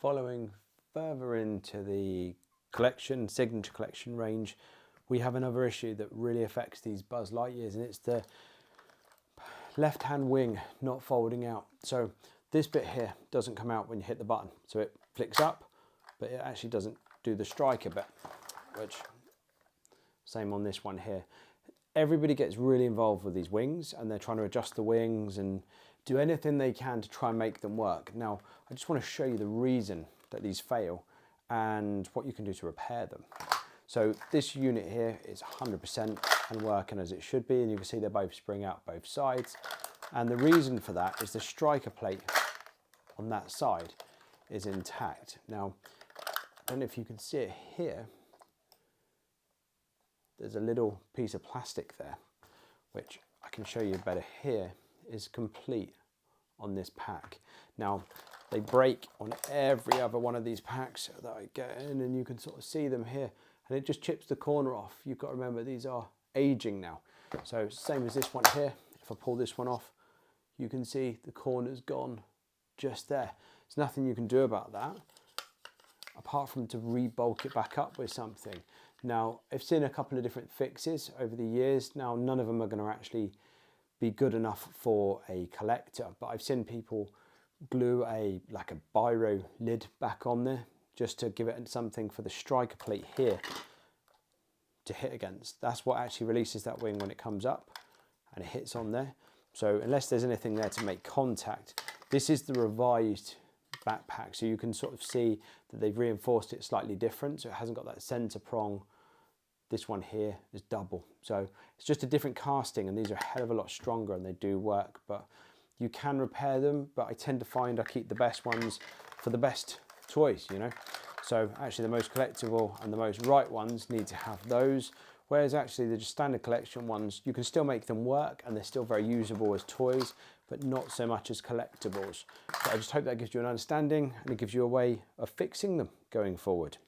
Following further into the collection, Signature Collection range, we have another issue that really affects these Buzz Lightyears, and it's the left-hand wing not folding out. So this bit here doesn't come out when you hit the button. So it flicks up, but it actually doesn't do the striker bit, which, same on this one here. Everybody gets really involved with these wings, and they're trying to adjust the wings and do anything they can to try and make them work. Now, I just want to show you the reason that these fail and what you can do to repair them. So this unit here is 100% and working as it should be, and you can see they both spring out both sides. And the reason for that is the striker plate on that side is intact. Now, I don't know if you can see it here. There's a little piece of plastic there, which I can show you better here, is complete on this pack. Now, they break on every other one of these packs that I get in, and you can sort of see them here, and it just chips the corner off. You've got to remember these are aging now. So same as this one here, if I pull this one off, you can see the corner's gone just there. There's nothing you can do about that, apart from to rebulk it back up with something. Now, I've seen a couple of different fixes over the years. Now, none of them are going to actually be good enough for a collector, but I've seen people glue like a biro lid back on there just to give it something for the striker plate here to hit against. That's what actually releases that wing when it comes up and it hits on there. So unless there's anything there to make contact, this is the revised backpack. So you can sort of see that they've reinforced it slightly different. So it hasn't got that center prong. This one here is double. So it's just a different casting, and these are a hell of a lot stronger and they do work, but you can repair them. But I tend to find I keep the best ones for the best toys, you know. So actually the most collectible and the most right ones need to have those, whereas actually the just standard collection ones, you can still make them work and they're still very usable as toys, but not so much as collectibles. So I just hope that gives you an understanding and it gives you a way of fixing them going forward.